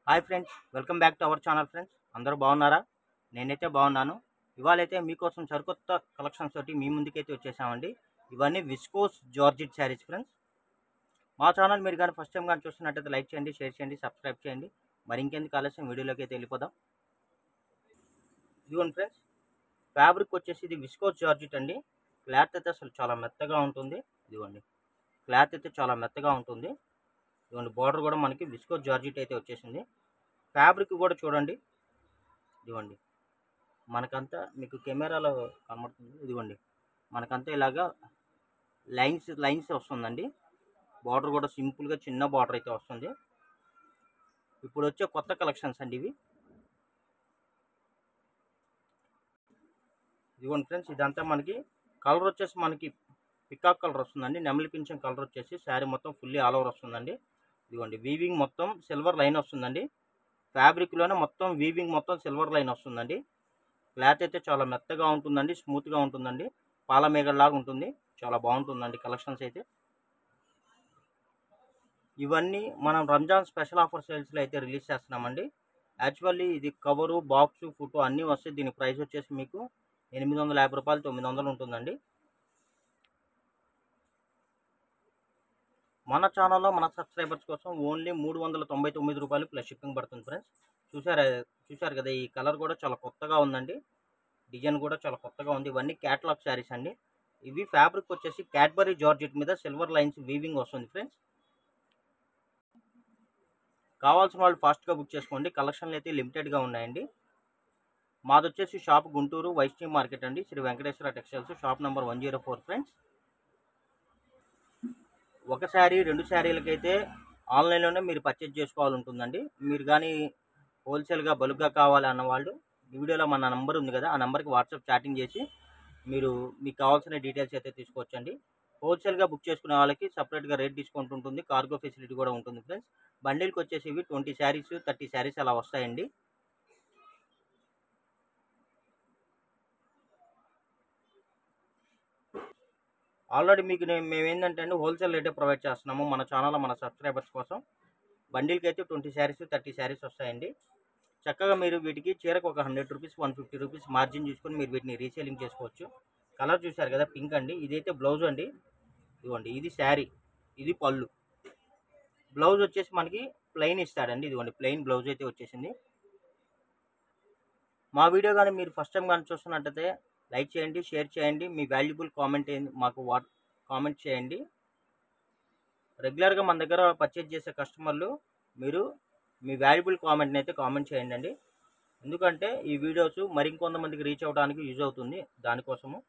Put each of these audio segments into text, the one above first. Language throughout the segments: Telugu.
Hi friends, welcome back to our channel friends. అందరూ బాగున్నారా? నేనైతే బాగున్నాను. ఇవాళైతే మీకోసం సరికొత్త కలెక్షన్స్ తోటి మీ ముందుకైతే వచ్చేసామండి. ఇవన్నీ విస్కోస్ జార్జెట్ శారీస్ ఫ్రెండ్స్. మా ఛానల్ మీరు కానీ ఫస్ట్ టైం కానీ చూస్తున్నట్టయితే లైక్ చేయండి, షేర్ చేయండి, సబ్స్క్రైబ్ చేయండి. మరి ఇంకెందుకు ఆలస్యం, వీడియోలోకి అయితే వెళ్ళిపోదాం. ఇదిగోండి ఫ్రెండ్స్, ఫ్యాబ్రిక్ వచ్చేసి ఇది విస్కోస్ జార్జెట్ అండి. క్లాత్ అయితే అసలు చాలా మెత్తగా ఉంటుంది. ఇదిగోండి, క్లాత్ అయితే చాలా మెత్తగా ఉంటుంది. ఇదిగోండి, బార్డర్ కూడా మనకి విస్కోస్ జార్జెట్ అయితే వచ్చేసింది. ఫ్యాబ్రిక్ కూడా చూడండి. ఇదిగోండి, మనకంతా మీకు కెమెరాలో కనబడుతుంది. ఇదిగోండి, మనకంతా ఇలాగా లైన్స్ లైన్స్ వస్తుందండి. బార్డర్ కూడా సింపుల్గా చిన్న బార్డర్ అయితే వస్తుంది. ఇప్పుడు వచ్చే కొత్త కలెక్షన్స్ అండి ఇవి. ఇదిగోండి ఫ్రెండ్స్, ఇదంతా మనకి కలర్ వచ్చేసి మనకి పికాక్ కలర్ వస్తుందండి. నెమలి పింఛం కలర్ వచ్చేసి శారీ మొత్తం ఫుల్లీ ఆల్ ఓవర్ వస్తుందండి. ఇదిగోండి, వీవింగ్ మొత్తం సిల్వర్ లైన్ వస్తుందండి. ఫ్యాబ్రిక్లోనే మొత్తం వీవింగ్ మొత్తం సిల్వర్ లైన్ వస్తుందండి. క్లాత్ అయితే చాలా మెత్తగా ఉంటుందండి, స్మూత్గా ఉంటుందండి, పాల మేగడలాగా ఉంటుంది. చాలా బాగుంటుందండి కలెక్షన్స్ అయితే. ఇవన్నీ మనం రంజాన్ స్పెషల్ ఆఫర్ సేల్స్లో అయితే రిలీజ్ చేస్తున్నామండి. యాక్చువల్లీ ఇది కవరు, బాక్సు, ఫోటో అన్నీ వస్తే దీని ప్రైస్ వచ్చేసి మీకు 850 రూపాయలు, 900 ఉంటుందండి. మన ఛానల్లో మన సబ్స్క్రైబర్స్ కోసం ఓన్లీ 399 రూపాయలు ప్లస్ షిప్పింగ్ పడుతుంది ఫ్రెండ్స్. చూసారు కదా, ఈ కలర్ కూడా చాలా కొత్తగా ఉందండి. డిజైన్ కూడా చాలా కొత్తగా ఉంది. ఇవన్నీ క్యాటలాగ్ శారీస్ అండి. ఇవి ఫ్యాబ్రిక్ వచ్చేసి క్యాడ్బరీ జార్జెట్ మీద సిల్వర్ లైన్స్ వీవింగ్ వస్తుంది ఫ్రెండ్స్. కావాల్సిన వాళ్ళు ఫాస్ట్గా బుక్ చేసుకోండి. కలెక్షన్లు అయితే లిమిటెడ్గా ఉన్నాయండి. మాది వచ్చేసి షాప్ గుంటూరు వైష్ణవి మార్కెట్ అండి, Shri Venkateswara textiles, shop number 104 friends. ఒక శారీ 2 శారీలకైతే ఆన్లైన్లోనే మీరు పర్చేజ్ చేసుకోవాలి ఉంటుందండి. మీరు కానీ హోల్సేల్గా బల్క్గా కావాలి అన్న వాళ్ళు ఈ వీడియోలో మన నెంబర్ ఉంది కదా, ఆ నెంబర్కి వాట్సాప్ చాటింగ్ చేసి మీరు మీకు కావాల్సిన డీటెయిల్స్ అయితే తీసుకోవచ్చండి. హోల్సేల్గా బుక్ చేసుకునే వాళ్ళకి సపరేట్గా రేట్ డిస్కౌంట్ ఉంటుంది, కార్గో ఫెసిలిటీ కూడా ఉంటుంది ఫ్రెండ్స్. బండిల్కి వచ్చేసి ఇవి 20 శారీస్ 30 శారీస్ అలా వస్తాయండి. ఆల్రెడీ మీకు మేము ఏంటంటే అండి, హోల్సేల్ రేటే ప్రొవైడ్ చేస్తున్నాము మన ఛానల్లో మన సబ్స్క్రైబర్స్ కోసం. బండిల్కి అయితే 20 శారీస్ 30 శారీస్ వస్తాయండి. చక్కగా మీరు వీటికి చీరకు ఒక 100 రూపీస్ 150 రూపీస్ మార్జిన్ చూసుకొని మీరు వీటిని రీసేలింగ్ చేసుకోవచ్చు. కలర్ చూసారు కదా, పింక్ అండి. ఇదైతే బ్లౌజ్ అండి. ఇదిగోండి, ఇది శారీ, ఇది పళ్ళు. బ్లౌజ్ వచ్చేసి మనకి ప్లెయిన్ ఇస్తాడండి. ఇదిగోండి, ప్లెయిన్ బ్లౌజ్ అయితే వచ్చేసింది. మా వీడియో కానీ మీరు ఫస్ట్ టైం కానీ చూస్తున్నట్టయితే లైక్ చేయండి, షేర్ చేయండి, మీ వాల్యుబుల్ కామెంట్ మాకు కామెంట్ చేయండి. రెగ్యులర్గా మన దగ్గర పర్చేజ్ చేసే కస్టమర్లు మీరు మీ వాల్యుబుల్ కామెంట్ని అయితే కామెంట్ చేయండి అండి. ఎందుకంటే ఈ వీడియోస్ మరింకొంతమందికి రీచ్ అవ్వడానికి యూజ్ అవుతుంది, దానికోసము.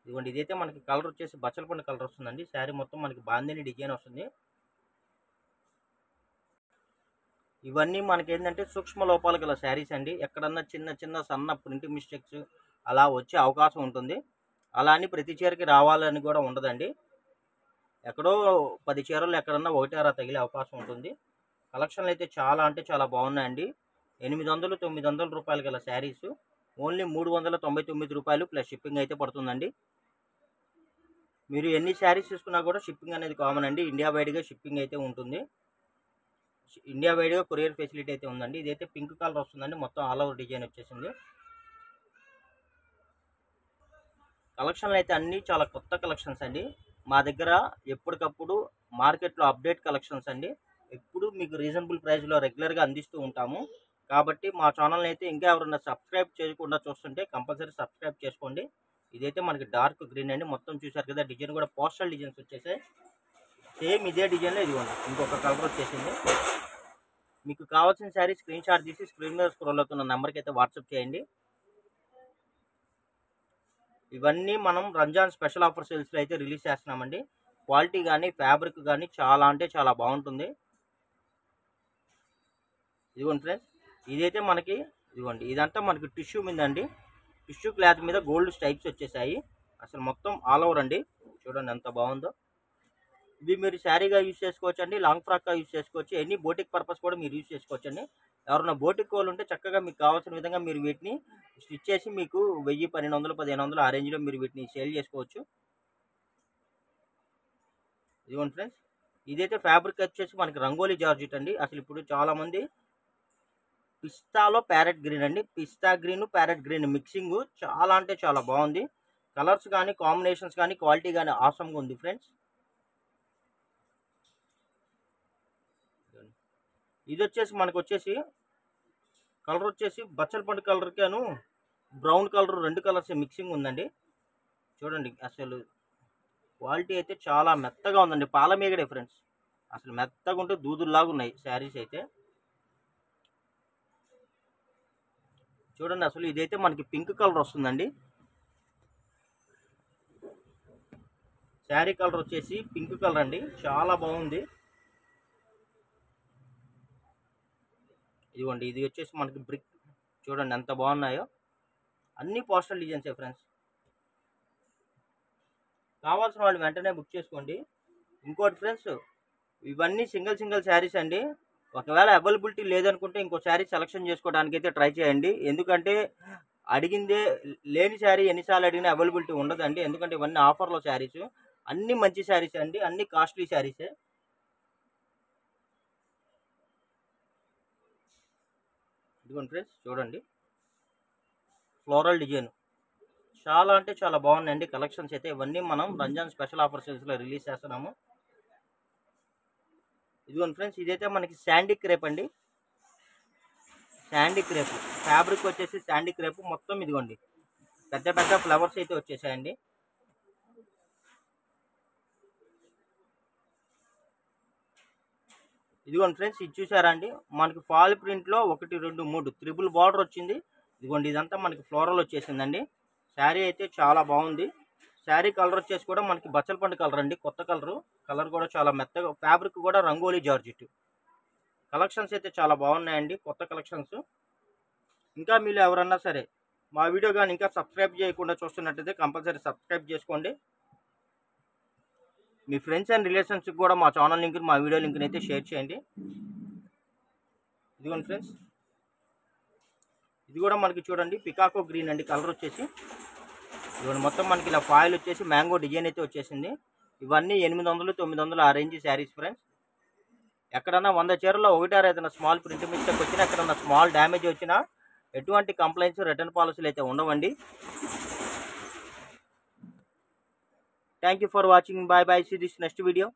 ఇదిగోండి, ఇదైతే మనకి కలర్ వచ్చేసి బచ్చలపండు కలర్ వస్తుందండి. శారీ మొత్తం మనకి బాందిని డిజైన్ వస్తుంది. ఇవన్నీ మనకి ఏంటంటే సూక్ష్మ లోపాలు గల శారీస్ అండి. ఎక్కడన్నా చిన్న చిన్న సన్న ప్రింట్ మిస్టేక్స్ అలా వచ్చే అవకాశం ఉంటుంది. అలా అని ప్రతి చీరకి రావాలని కూడా ఉండదండి. ఎక్కడో 10 చీరలు ఎక్కడన్నా ఒకటి అరా తగిలే అవకాశం ఉంటుంది. కలెక్షన్లు అయితే చాలా అంటే చాలా బాగున్నాయండి. 800 900 రూపాయలు గల శారీస్ ఓన్లీ 399 రూపాయలు ప్లస్ షిప్పింగ్ అయితే పడుతుందండి. మీరు ఎన్ని శారీస్ తీసుకున్నా కూడా షిప్పింగ్ అనేది కామన్ అండి. ఇండియా వైడ్గా షిప్పింగ్ అయితే ఉంటుంది. ఇండియా వైడ్గా కొరియర్ ఫెసిలిటీ అయితే ఉందండి. ఇదైతే పింక్ కలర్ వస్తుందండి, మొత్తం ఆల్ ఓవర్ డిజైన్ వచ్చేసింది. కలెక్షన్లు అయితే అన్నీ చాలా కొత్త కలెక్షన్స్ అండి. మా దగ్గర ఎప్పటికప్పుడు మార్కెట్లో అప్డేట్ కలెక్షన్స్ అండి. ఎప్పుడు మీకు రీజనబుల్ ప్రైస్లో రెగ్యులర్గా అందిస్తూ ఉంటాము. కాబట్టి మా ఛానల్ని అయితే ఇంకా ఎవరైనా సబ్స్క్రైబ్ చేయకుండా చూస్తుంటే కంపల్సరీ సబ్స్క్రైబ్ చేసుకోండి. ఇదైతే మనకి డార్క్ గ్రీన్ అండి. మొత్తం చూసారు కదా, డిజైన్ కూడా పోస్టల్ డిజైన్స్ వచ్చేసాయి. సేమ్ ఇదే డిజైన్లో ఇదిగోండి ఇంకొక కలర్ వచ్చేసింది. మీకు కావాల్సిన శారీ స్క్రీన్ షాట్ తీసి స్క్రీన్ మీద స్క్రోల్ అవుతున్న నెంబర్కి అయితే వాట్సాప్ చేయండి. ఇవన్నీ మనం రంజాన్ స్పెషల్ ఆఫర్ సేల్స్లో అయితే రిలీజ్ చేస్తున్నామండి. క్వాలిటీ కానీ ఫ్యాబ్రిక్ కానీ చాలా అంటే చాలా బాగుంటుంది. ఇదిగోండి ఫ్రెండ్స్, ఇదైతే మనకి ఇదిగోండి, ఇదంతా మనకి టిష్యూ మీద అండి. టిష్యూ క్లాత్ మీద గోల్డ్ స్టైప్స్ వచ్చేసాయి. అసలు మొత్తం ఆల్ ఓవర్ అండి. చూడండి ఎంత బాగుందో. ఇది మీరు శారీగా యూజ్ చేసుకోవచ్చు అండి, లాంగ్ ఫ్రాక్గా యూజ్ చేసుకోవచ్చు, ఎనీ బోటిక్ పర్పస్ కూడా మీరు యూజ్ చేసుకోవచ్చు అండి. ఎవరైనా బోటిక్ వాళ్ళు ఉంటే చక్కగా మీకు కావాల్సిన విధంగా మీరు వీటిని స్టిచ్ చేసి మీకు 1000 1200 1500 ఆ రేంజ్లో మీరు వీటిని సేల్ చేసుకోవచ్చు. ఇదిగోండి ఫ్రెండ్స్, ఇదైతే ఫ్యాబ్రిక్ వచ్చేసి మనకి రంగోలీ జార్జెట్ అండి. అసలు ఇప్పుడు చాలామంది పిస్తాలో ప్యారెట్ గ్రీన్ అండి, పిస్తా గ్రీన్ ప్యారెట్ గ్రీన్ మిక్సింగ్ చాలా అంటే చాలా బాగుంది. కలర్స్ కానీ కాంబినేషన్స్ కానీ క్వాలిటీ కానీ ఆసమ్గా ఉంది ఫ్రెండ్స్. ఇది వచ్చేసి మనకు వచ్చేసి కలర్ వచ్చేసి బచ్చల పండు కలర్కి అను బ్రౌన్ కలర్, 2 కలర్స్ మిక్సింగ్ ఉందండి. చూడండి అసలు క్వాలిటీ అయితే చాలా మెత్తగా ఉందండి, పాల మీగడే ఫ్రెండ్స్. అసలు మెత్తగా ఉంటే దూదుల్లాగా ఉన్నాయి శారీస్ అయితే. చూడండి అసలు ఇదైతే మనకి పింక్ కలర్ వస్తుందండి. శారీ కలర్ వచ్చేసి పింక్ కలర్ అండి, చాలా బాగుంది. ఇదిగోండి ఇది వచ్చేసి మనకి బ్రిక్, చూడండి ఎంత బాగున్నాయో. అన్ని పోస్టల్ డిజైన్సే ఫ్రెండ్స్. కావాల్సిన వాళ్ళు వెంటనే బుక్ చేసుకోండి. ఇంకోటి ఫ్రెండ్స్, ఇవన్నీ సింగిల్ శారీస్ అండి. ఒకవేళ అవైలబిలిటీ లేదనుకుంటే ఇంకో శారీ సెలెక్షన్ చేసుకోవడానికి అయితే ట్రై చేయండి. ఎందుకంటే అడిగిందే లేని శారీ ఎన్నిసార్లు అడిగినా అవైలబిలిటీ ఉండదండి. ఎందుకంటే ఇవన్నీ ఆఫర్లో శారీస్, అన్ని మంచి శారీస్ అండి, అన్ని కాస్ట్లీ శారీసే. ఇదిగోండి ఫ్రెండ్స్ చూడండి, ఫ్లోరల్ డిజైన్ చాలా అంటే చాలా బాగున్నాయండి కలెక్షన్స్ అయితే. ఇవన్నీ మనం రంజాన్ స్పెషల్ ఆఫర్ సేల్స్లో రిలీజ్ చేస్తున్నాము. ఇదిగోండి ఫ్రెండ్స్, ఇదైతే మనకి శాండీ క్రేప్ అండి. శాండీ క్రేప్ ఫ్యాబ్రిక్ వచ్చేసి శాండీ క్రేప్ మొత్తం. ఇదిగోండి పెద్ద పెద్ద ఫ్లవర్స్ అయితే వచ్చేసాయండి. ఇదిగోండి ఫ్రెండ్స్, ఇది చూసారా అండి, మనకి ఫాల్ ప్రింట్లో 1, 2, 3 త్రిబుల్ బార్డర్ వచ్చింది. ఇదిగోండి ఇదంతా మనకి ఫ్లోరల్ వచ్చేసిందండి. శారీ అయితే చాలా బాగుంది. శారీ కలర్ వచ్చేసి కూడా మనకి బచ్చల పండు కలర్ అండి, కొత్త కలర్ కూడా చాలా మెత్తగా, ఫ్యాబ్రిక్ కూడా రంగోలీ జార్జెట్. కలెక్షన్స్ అయితే చాలా బాగున్నాయండి, కొత్త కలెక్షన్స్. ఇంకా మీరు ఎవరన్నా సరే మా వీడియో కానీ ఇంకా సబ్స్క్రైబ్ చేయకుండా చూస్తున్నట్టయితే కంపల్సరీ సబ్స్క్రైబ్ చేసుకోండి. మీ ఫ్రెండ్స్ అండ్ రిలేషన్స్కి కూడా మా ఛానల్ లింక్, మా వీడియో లింక్ని అయితే షేర్ చేయండి. ఇదిగోండి ఫ్రెండ్స్, ఇది కూడా మనకి చూడండి పికాకో గ్రీన్ అండి కలర్ వచ్చేసి. ఇదిగోండి మొత్తం మనకి ఇలా ఫాయిల్ వచ్చేసి మ్యాంగో డిజైన్ అయితే వచ్చేసింది. ఇవన్నీ 800, 900 ఆ రేంజ్ శారీస్ ఫ్రెండ్స్. ఎక్కడన్నా 100 చీరల్లో 1 or ఏదైనా స్మాల్ ప్రింట్ మిస్టేక్ వచ్చినా, ఎక్కడన్నా స్మాల్ డ్యామేజ్ వచ్చినా ఎటువంటి కంప్లైంట్స్, రిటర్న్ పాలసీలు అయితే ఉండవండి. Thank you for watching. Bye bye. See this next video.